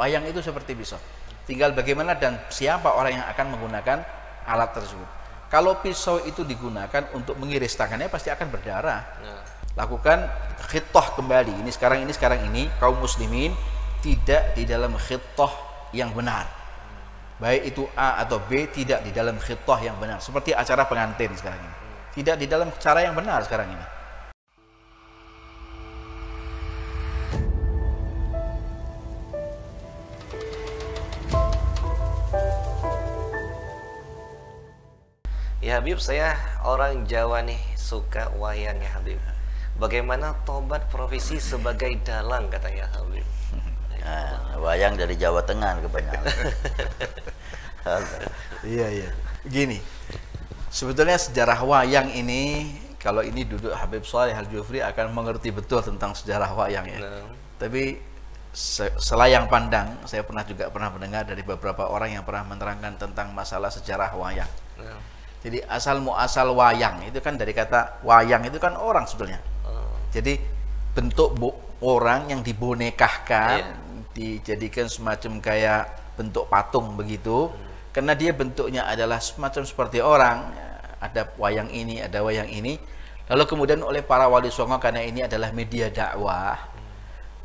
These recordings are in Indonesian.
Wayang itu seperti pisau. Tinggal bagaimana dan siapa orang yang akan menggunakan alat tersebut. Kalau pisau itu digunakan untuk mengiris tangannya pasti akan berdarah. Lakukan khittah kembali. Ini sekarang ini kaum muslimin tidak di dalam khittah yang benar. Baik itu A atau B tidak di dalam khittah yang benar. Seperti acara pengantin sekarang ini. Tidak di dalam cara yang benar sekarang ini. Ya Habib, saya orang Jawa nih, suka wayang ya Habib. Bagaimana tobat profesi sebagai dalang katanya Habib? Nah, wayang dari Jawa Tengah kebanyakan. Iya. Gini, sebetulnya sejarah wayang ini, kalau ini duduk Habib Shalih Al-Jufri akan mengerti betul tentang sejarah wayang ya. Tapi selayang pandang, saya juga pernah mendengar dari beberapa orang yang pernah menerangkan tentang masalah sejarah wayang. Jadi asal muasal wayang itu kan dari kata wayang itu kan orang sebetulnya. Jadi bentuk orang yang dibonekahkan, dijadikan semacam kayak bentuk patung begitu. Karena dia bentuknya adalah semacam seperti orang. Ada wayang ini, ada wayang ini. Lalu kemudian oleh para wali songo, karena ini adalah media dakwah.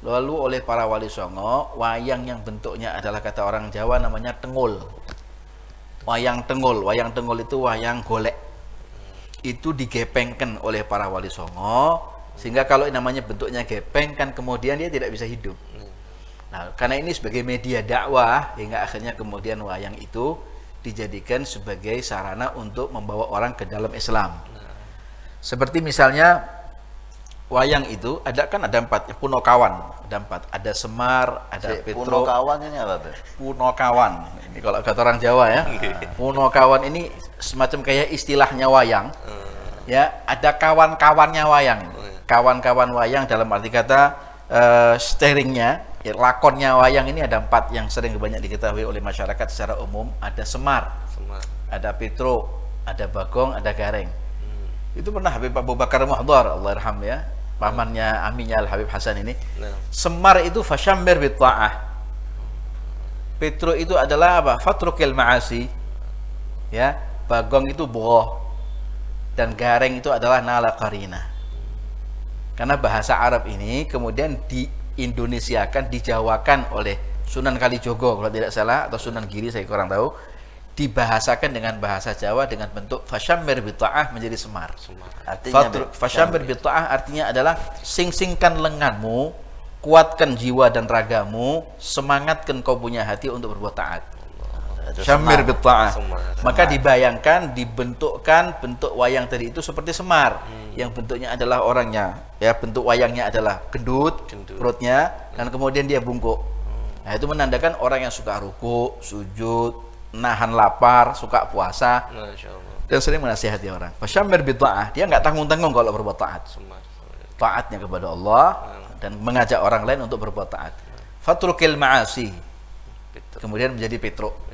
Lalu oleh para wali songo, wayang yang bentuknya adalah kata orang Jawa namanya tengul. Wayang tengul itu wayang golek. Itu digepengkan oleh para wali songo, sehingga kalau namanya bentuknya gepeng kan kemudian dia tidak bisa hidup. Nah, karena ini sebagai media dakwah, hingga akhirnya kemudian wayang itu dijadikan sebagai sarana untuk membawa orang ke dalam Islam. Seperti misalnya wayang itu ada 4 Punokawan, ada 4, ada Semar, ada Petro. Punokawan ini apa? Punokawan, ini kalau kata orang Jawa ya. Punokawan ini semacam kayak istilahnya wayang. Ya, ada kawan-kawannya wayang. Kawan-kawan wayang dalam arti kata steeringnya, lakonnya wayang ini ada 4 yang sering banyak diketahui oleh masyarakat secara umum. Ada Semar, ada Petro, ada Bagong, ada Gareng. Itu pernah Habib Abu Bakar Muhdhar, Allah yarham ya, pamannya aminya Al Habib Hasan ini. Semar itu fasyammir bi ta'ah. Petro itu adalah apa? Fatrukil ma'asi. Ya, Bagong itu boh. Dan Gareng itu adalah nala qarina. Karena bahasa Arab ini kemudian di-Indonesiakan, dijawakan oleh Sunan Kalijogo kalau tidak salah, atau Sunan Giri, saya kurang tahu, dibahasakan dengan bahasa Jawa dengan bentuk fasyammir bi ta'ah menjadi Semar. Artinya fasyammir bi ta'ah artinya adalah sing-singkan lenganmu, kuatkan jiwa dan ragamu, semangatkan kau punya hati untuk berbuat taat. Syammir bi ta'ah. Maka dibayangkan, dibentukkan bentuk wayang tadi itu seperti Semar, yang bentuknya adalah orangnya, ya, bentuk wayangnya adalah gendut perutnya, dan kemudian dia bungkuk. Nah, itu menandakan orang yang suka ruku, sujud, nahan lapar, suka puasa, dan sering menasihati orang. Fasyammir bi ta'ah, dia nggak tanggung-tanggung kalau berbuat taat. Taatnya kepada Allah dan mengajak orang lain untuk berbuat taat. Fatrukil ma'asi, kemudian menjadi Petro.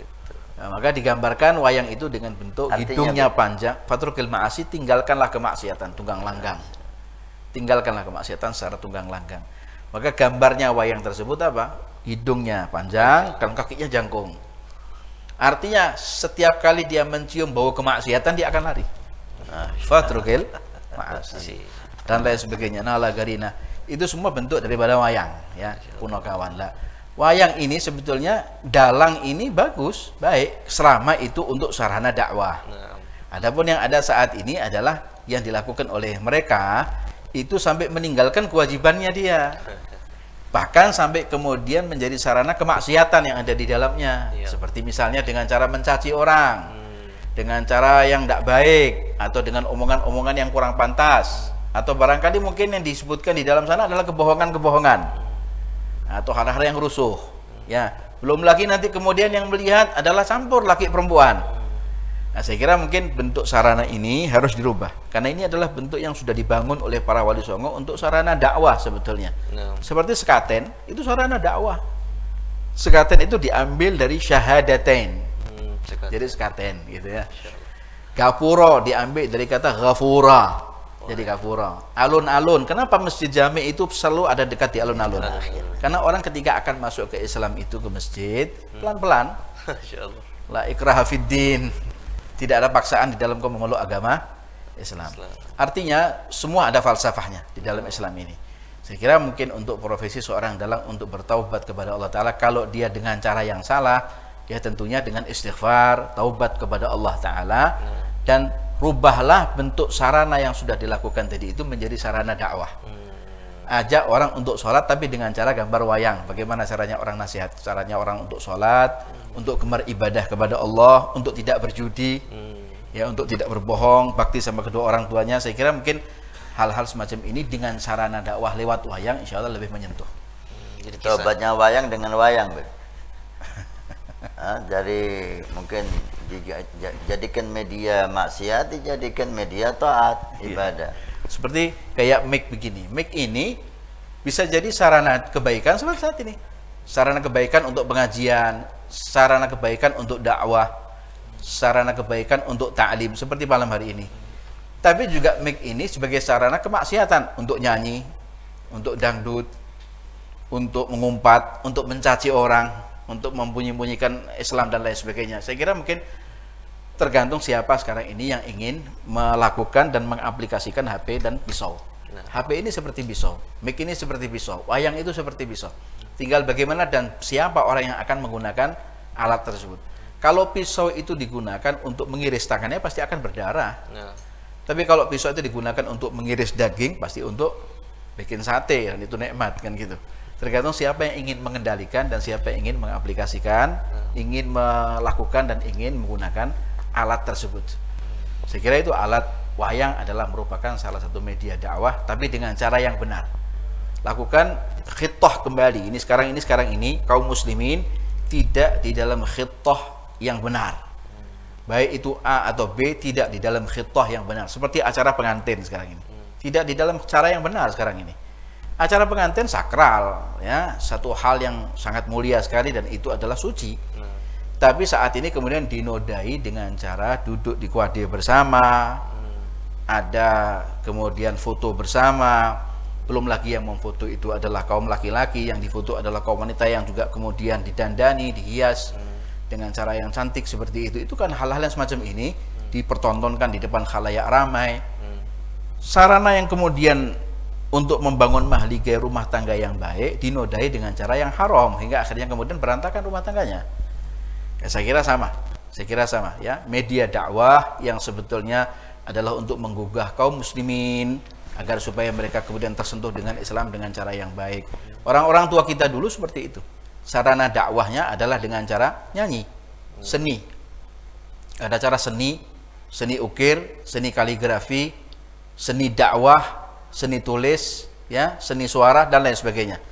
Nah, maka digambarkan wayang itu dengan bentuk hidungnya panjang. Fatrukil ma'asi, tinggalkanlah kemaksiatan, tunggang langgang. Tinggalkanlah kemaksiatan secara tunggang langgang. Maka gambarnya wayang tersebut apa? Hidungnya panjang, dan kakinya jangkung. Artinya setiap kali dia mencium bau kemaksiatan dia akan lari. Fatrukil ma'asi dan lain sebagainya. Nala garina. Itu semua bentuk daripada wayang, ya. Punokawan lah. Wayang ini sebetulnya, dalang ini bagus, baik, selama itu untuk sarana dakwah. Adapun yang ada saat ini adalah yang dilakukan oleh mereka itu sampai meninggalkan kewajibannya dia. Bahkan sampai kemudian menjadi sarana kemaksiatan yang ada di dalamnya. Seperti misalnya dengan cara mencaci orang, dengan cara yang tidak baik, atau dengan omongan-omongan yang kurang pantas, atau barangkali mungkin yang disebutkan di dalam sana adalah kebohongan-kebohongan, atau hal-hal yang rusuh. Ya, belum lagi nanti kemudian yang melihat adalah campur laki perempuan. Nah, saya kira mungkin bentuk sarana ini harus dirubah, karena ini adalah bentuk yang sudah dibangun oleh para wali songo untuk sarana dakwah sebetulnya. Seperti sekaten, itu sarana dakwah. Sekaten itu diambil dari syahadatain. Jadi sekaten gitu ya. Gapuro diambil dari kata ghafura. Jadi kafura. Alun-alun. Kenapa masjid jami itu selalu ada dekat di alun-alun? Karena orang ketika akan masuk ke Islam itu ke masjid pelan-pelan. Masya Allah. La ikraha fiddin. Tidak ada paksaan di dalam kau memeluk agama Islam. Artinya semua ada falsafahnya di dalam Islam ini. Saya kira mungkin untuk profesi seorang dalang untuk bertaubat kepada Allah Ta'ala, kalau dia dengan cara yang salah, ya tentunya dengan istighfar, taubat kepada Allah Ta'ala, dan rubahlah bentuk sarana yang sudah dilakukan tadi itu menjadi sarana dakwah. Ajak orang untuk sholat tapi dengan cara gambar wayang. Bagaimana caranya orang nasihat? Caranya orang untuk sholat, untuk gemar ibadah kepada Allah, untuk tidak berjudi, ya, untuk tidak berbohong, bakti sama kedua orang tuanya. Saya kira mungkin hal-hal semacam ini dengan sarana dakwah lewat wayang insya Allah lebih menyentuh. Jadi Tobatnya wayang dengan wayang, Beb. Jadi mungkin dijadikan media maksiat, dijadikan media taat ibadah. Seperti kayak mic begini. Mic ini bisa jadi sarana kebaikan seperti saat ini. Sarana kebaikan untuk pengajian, sarana kebaikan untuk dakwah, sarana kebaikan untuk ta'lim seperti malam hari ini. Tapi juga mic ini sebagai sarana kemaksiatan untuk nyanyi, untuk dangdut, untuk mengumpat, untuk mencaci orang, untuk membunyi-bunyikan Islam dan lain sebagainya. Saya kira mungkin tergantung siapa sekarang ini yang ingin melakukan dan mengaplikasikan HP dan pisau. HP ini seperti pisau, mic ini seperti pisau, wayang itu seperti pisau. Tinggal bagaimana dan siapa orang yang akan menggunakan alat tersebut. Kalau pisau itu digunakan untuk mengiris tangannya pasti akan berdarah. Tapi kalau pisau itu digunakan untuk mengiris daging pasti untuk bikin sate, dan itu nikmat kan gitu. Tergantung siapa yang ingin mengendalikan dan siapa yang ingin mengaplikasikan, ingin melakukan dan ingin menggunakan alat tersebut. Saya kira itu alat wayang adalah merupakan salah satu media dakwah, tapi dengan cara yang benar. Lakukan khittah kembali. Ini sekarang ini kaum muslimin tidak di dalam khittah yang benar. Baik itu A atau B tidak di dalam khittah yang benar. Seperti acara pengantin sekarang ini. Tidak di dalam cara yang benar sekarang ini. Acara pengantin sakral, ya, satu hal yang sangat mulia sekali dan itu adalah suci. Tapi saat ini kemudian dinodai dengan cara duduk di kuade bersama, ada kemudian foto bersama, belum lagi yang memfoto itu adalah kaum laki-laki, yang difoto adalah kaum wanita yang juga kemudian didandani, dihias dengan cara yang cantik seperti itu. Itu kan hal-hal yang semacam ini dipertontonkan di depan khalayak ramai. Sarana yang kemudian untuk membangun mahligai rumah tangga yang baik dinodai dengan cara yang haram hingga akhirnya kemudian berantakan rumah tangganya. Ya, saya kira sama ya. Media dakwah yang sebetulnya adalah untuk menggugah kaum muslimin agar supaya mereka kemudian tersentuh dengan Islam dengan cara yang baik. Orang-orang tua kita dulu seperti itu. Sarana dakwahnya adalah dengan cara nyanyi, seni. Ada cara seni ukir, seni kaligrafi, seni dakwah, seni tulis, ya, seni suara dan lain sebagainya.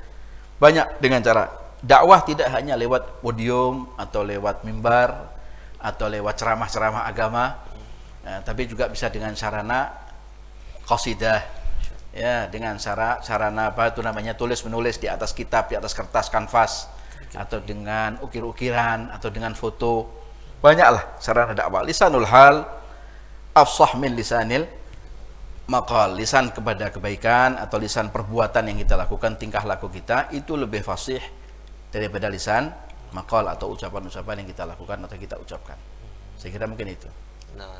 Banyak dengan cara dakwah, tidak hanya lewat podium atau lewat mimbar atau lewat ceramah-ceramah agama, tapi juga bisa dengan sarana qasidah, ya, dengan sarana apa itu namanya, tulis menulis di atas kitab, di atas kertas kanvas, atau dengan ukir-ukiran atau dengan foto. Banyaklah sarana dakwah. Lisanul hal afsah min lisanil maqal. Lisan kepada kebaikan atau lisan perbuatan yang kita lakukan, tingkah laku kita itu lebih fasih daripada lisan maqal atau ucapan-ucapan yang kita lakukan atau kita ucapkan. Saya kira mungkin itu. Nah,